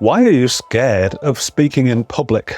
Why are you scared of speaking in public?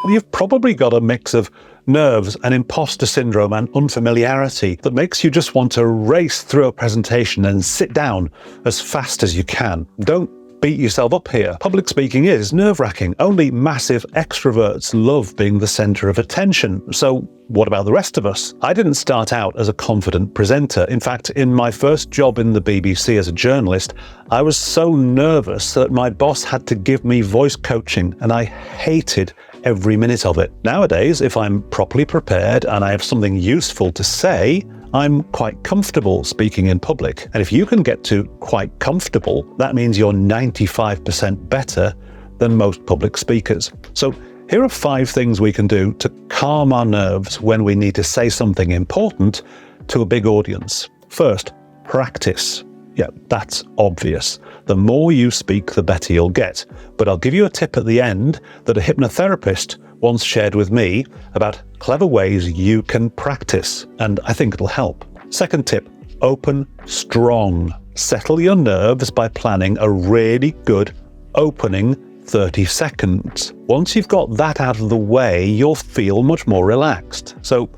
You've probably got a mix of nerves and imposter syndrome and unfamiliarity that makes you just want to race through a presentation and sit down as fast as you can. Don't beat yourself up here. Public speaking is nerve-wracking. Only massive extroverts love being the center of attention. So what about the rest of us? I didn't start out as a confident presenter. In fact, in my first job in the BBC as a journalist, I was so nervous that my boss had to give me voice coaching, and I hated every minute of it. Nowadays, if I'm properly prepared and I have something useful to say, I'm quite comfortable speaking in public. And if you can get to quite comfortable, that means you're 95% better than most public speakers. So here are 5 things we can do to calm our nerves when we need to say something important to a big audience. First, practice. Yeah, that's obvious. The more you speak, the better you'll get. But I'll give you a tip at the end that a hypnotherapist once shared with me about clever ways you can practice, and I think it'll help. Second tip, open strong. Settle your nerves by planning a really good opening 30 seconds. Once you've got that out of the way, you'll feel much more relaxed. So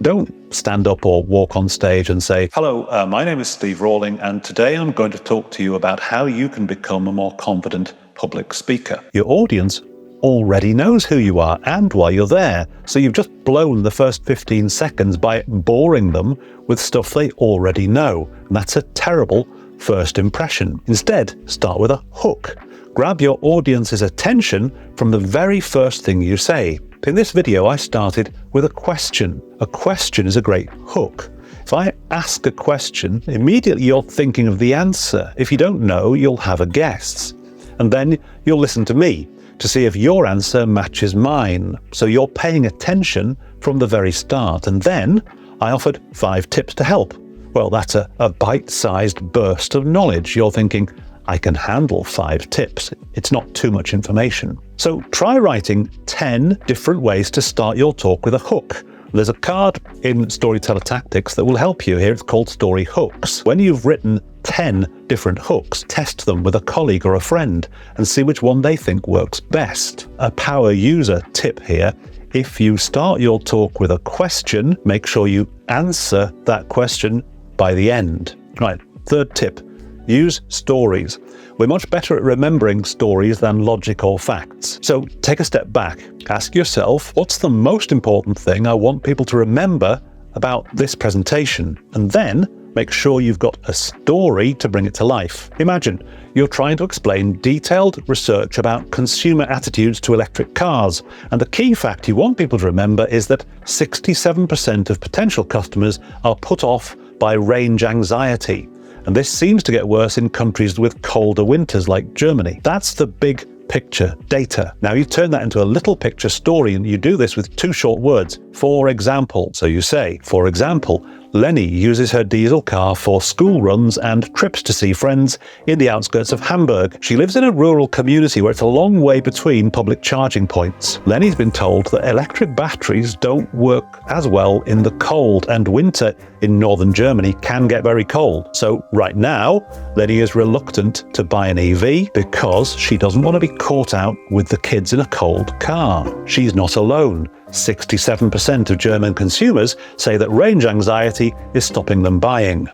don't stand up or walk on stage and say, "Hello, my name is Steve Rawling, and today I'm going to talk to you about how you can become a more confident public speaker." Your audience already knows who you are and why you're there, so you've just blown the first 15 seconds by boring them with stuff they already know, and that's a terrible first impression. Instead, start with a hook. Grab your audience's attention from the very first thing you say. In this video, I started with a question. A question is a great hook. If I ask a question, immediately you're thinking of the answer. If you don't know, you'll have a guess. And then you'll listen to me to see if your answer matches mine. So you're paying attention from the very start. And then I offered 5 tips to help. Well, that's a bite-sized burst of knowledge. You're thinking, I can handle 5 tips. It's not too much information. So try writing 10 different ways to start your talk with a hook. There's a card in Storyteller Tactics that will help you here. It's called Story Hooks. When you've written 10 different hooks, test them with a colleague or a friend and see which one they think works best. A power user tip here: if you start your talk with a question, make sure you answer that question by the end. Right, third tip, use stories. We're much better at remembering stories than logic or facts. So take a step back. Ask yourself, what's the most important thing I want people to remember about this presentation? And then make sure you've got a story to bring it to life. Imagine you're trying to explain detailed research about consumer attitudes to electric cars. And the key fact you want people to remember is that 67% of potential customers are put off by range anxiety. And this seems to get worse in countries with colder winters like Germany. That's the big picture data. Now you turn that into a little picture story, and you do this with 2 short words. For example. So you say, for example, Lenny uses her diesel car for school runs and trips to see friends in the outskirts of Hamburg. She lives in a rural community where it's a long way between public charging points. Lenny's been told that electric batteries don't work as well in the cold, and winter in northern Germany can get very cold. So right now, Lenny is reluctant to buy an EV because she doesn't want to be caught out with the kids in a cold car. She's not alone. 67% of German consumers say that range anxiety is stopping them buying.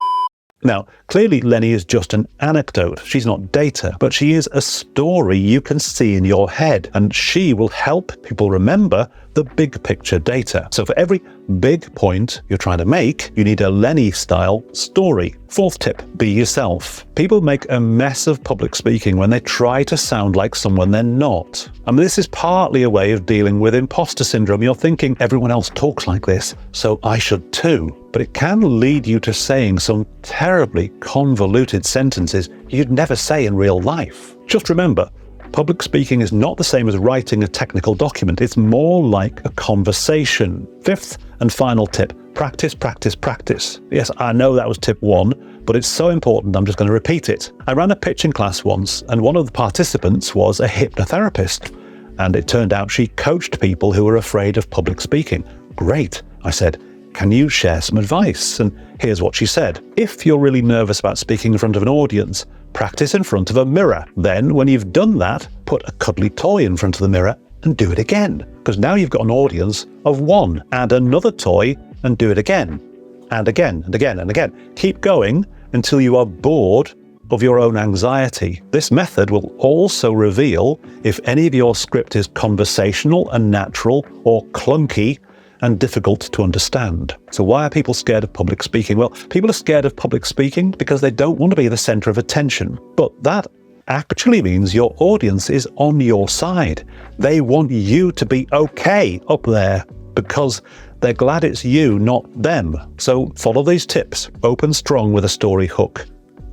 Now, clearly Lenny is just an anecdote. She's not data, but she is a story you can see in your head, and she will help people remember the big picture data. So for every big point you're trying to make, you need a Lenny-style story. Fourth tip, be yourself. People make a mess of public speaking when they try to sound like someone they're not. And this is partly a way of dealing with imposter syndrome. You're thinking, everyone else talks like this, so I should too. But it can lead you to saying some terribly convoluted sentences you'd never say in real life. Just remember, public speaking is not the same as writing a technical document. It's more like a conversation. Fifth and final tip, practice, practice, practice. Yes, I know that was tip 1, but it's so important I'm just going to repeat it. I ran a pitching class once, and one of the participants was a hypnotherapist. And it turned out she coached people who were afraid of public speaking. Great, I said. can you share some advice? And here's what she said. If you're really nervous about speaking in front of an audience, practice in front of a mirror. Then, when you've done that, put a cuddly toy in front of the mirror and do it again. Because now you've got an audience of one. Add another toy and do it again. And again, and again, and again. Keep going until you are bored of your own anxiety. This method will also reveal if any of your script is conversational and natural or clunky and difficult to understand. So why are people scared of public speaking? Well, people are scared of public speaking because they don't want to be the center of attention. But that actually means your audience is on your side. They want you to be okay up there because they're glad it's you, not them. So follow these tips. Open strong with a story hook.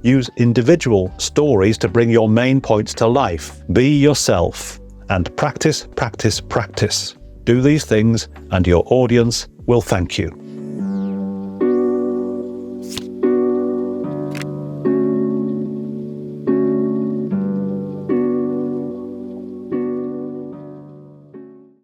Use individual stories to bring your main points to life. Be yourself and practice, practice, practice. Do these things and your audience will thank you.